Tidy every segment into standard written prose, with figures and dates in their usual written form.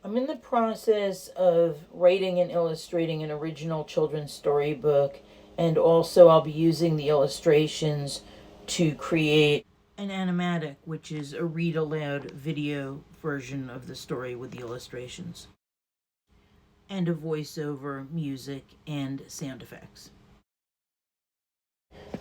I'm in the process of writing and illustrating an original children's storybook, and also I'll be using the illustrations to create an animatic, which is a read aloud video version of the story with the illustrations, and a voiceover, music, and sound effects.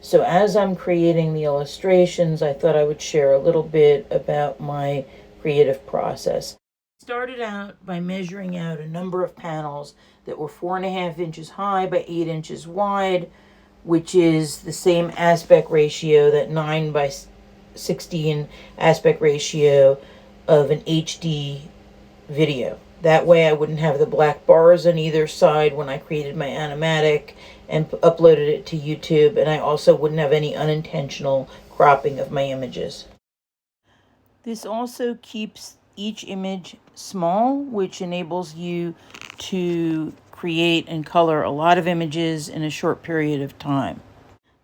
So as I'm creating the illustrations, I thought I would share a little bit about my creative process. I started out by measuring out a number of panels that were 4.5 inches high by 8 inches wide, which is the same aspect ratio, that 9 by 16 aspect ratio of an HD video. That way I wouldn't have the black bars on either side when I created my animatic and uploaded it to YouTube, and I also wouldn't have any unintentional cropping of my images. This also keeps each image small, which enables you to create and color a lot of images in a short period of time.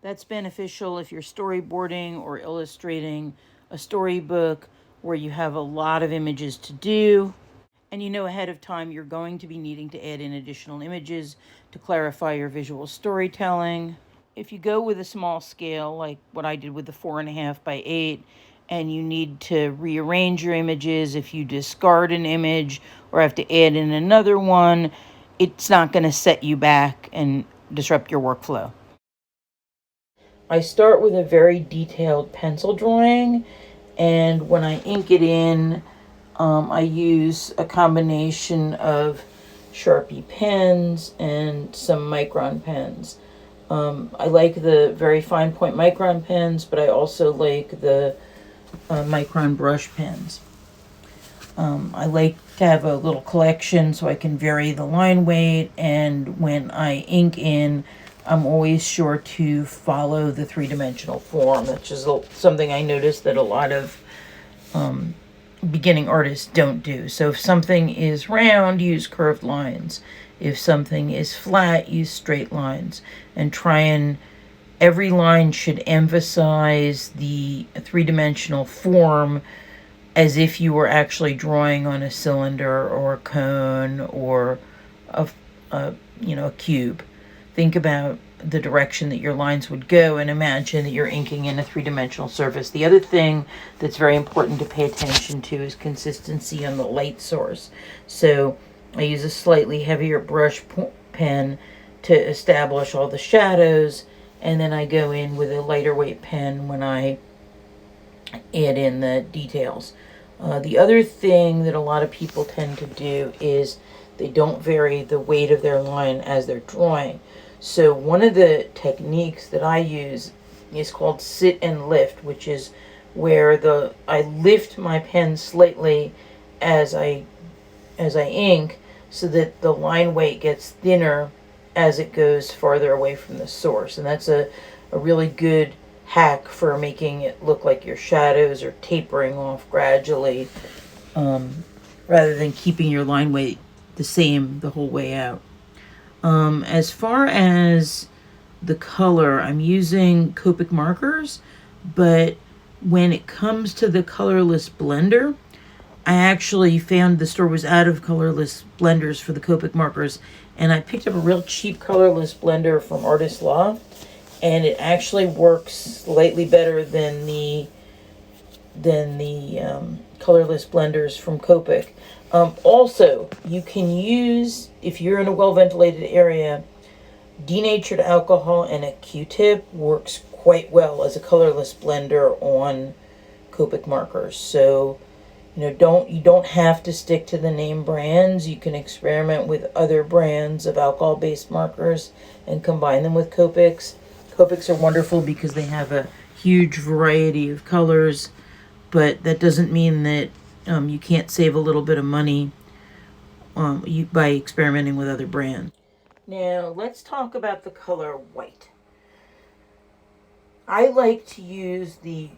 That's beneficial if you're storyboarding or illustrating a storybook where you have a lot of images to do, and you know ahead of time you're going to be needing to add in additional images to clarify your visual storytelling. If you go with a small scale, like what I did with the 4.5 by 8, and you need to rearrange your images, if you discard an image or have to add in another one, it's not going to set you back and disrupt your workflow. I start with a very detailed pencil drawing, and when I ink it in, I use a combination of Sharpie pens and some Micron pens. I like the very fine point Micron pens, but I also like the Micron brush pens. I like to have a little collection so I can vary the line weight, and when I ink in, I'm always sure to follow the three-dimensional form. That's just something I noticed that a lot of beginning artists don't do. So if something is round, use curved lines. If something is flat, use straight lines. And every line should emphasize the three-dimensional form, as if you were actually drawing on a cylinder or a cone or a cube. Think about the direction that your lines would go and imagine that you're inking in a three-dimensional surface. The other thing that's very important to pay attention to is consistency on the light source. So I use a slightly heavier brush pen to establish all the shadows, and then I go in with a lighter weight pen when I add in the details. The other thing that a lot of people tend to do is they don't vary the weight of their line as they're drawing. So one of the techniques that I use is called sit and lift, which is where I lift my pen slightly as I ink, so that the line weight gets thinner as it goes farther away from the source. And that's a really good hack for making it look like your shadows are tapering off gradually, rather than keeping your line weight the same the whole way out. As far as the color, I'm using Copic markers, but when it comes to the colorless blender, I actually found the store was out of colorless blenders for the Copic markers, and I picked up a real cheap colorless blender from Artist Law, and it actually works slightly better than the colorless blenders from Copic. Also, you can use, if you're in a well-ventilated area, denatured alcohol and a Q-tip works quite well as a colorless blender on Copic markers. So, you don't have to stick to the name brands. You can experiment with other brands of alcohol-based markers and combine them with Copics. Copics are wonderful because they have a huge variety of colors, but that doesn't mean that you can't save a little bit of money by experimenting with other brands. Now, let's talk about the color white. I like to use the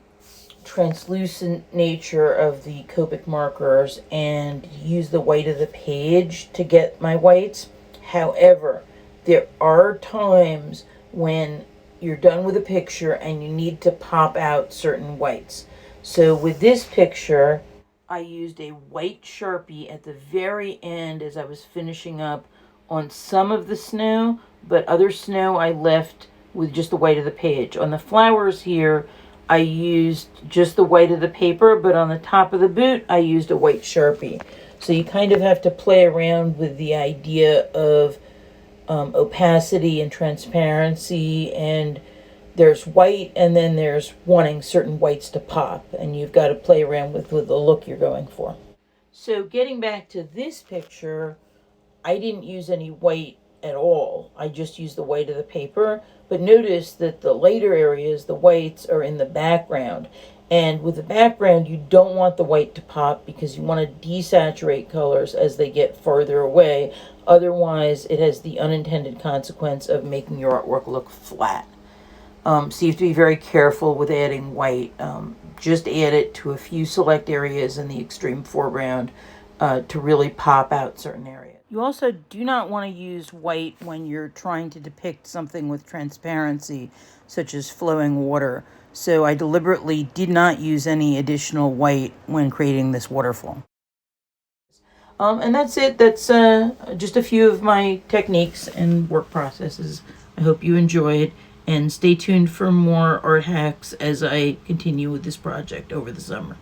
translucent nature of the Copic markers and use the white of the page to get my whites. However, there are times when you're done with a picture and you need to pop out certain whites. So with this picture, I used a white Sharpie at the very end as I was finishing up on some of the snow, but other snow I left with just the white of the page. On the flowers here, I used just the white of the paper, but on the top of the boot, I used a white Sharpie. So you kind of have to play around with the idea of opacity and transparency, and there's white, and then there's wanting certain whites to pop, and you've got to play around with the look you're going for. So getting back to this picture, I didn't use any white at all. I just used the white of the paper, but notice that the later areas, the whites are in the background. And with the background, you don't want the white to pop because you want to desaturate colors as they get farther away. Otherwise, it has the unintended consequence of making your artwork look flat. So you have to be very careful with adding white. Just add it to a few select areas in the extreme foreground to really pop out certain areas. You also do not want to use white when you're trying to depict something with transparency, such as flowing water. So I deliberately did not use any additional white when creating this waterfall. And that's it. That's just a few of my techniques and work processes. I hope you enjoy it, and stay tuned for more art hacks as I continue with this project over the summer.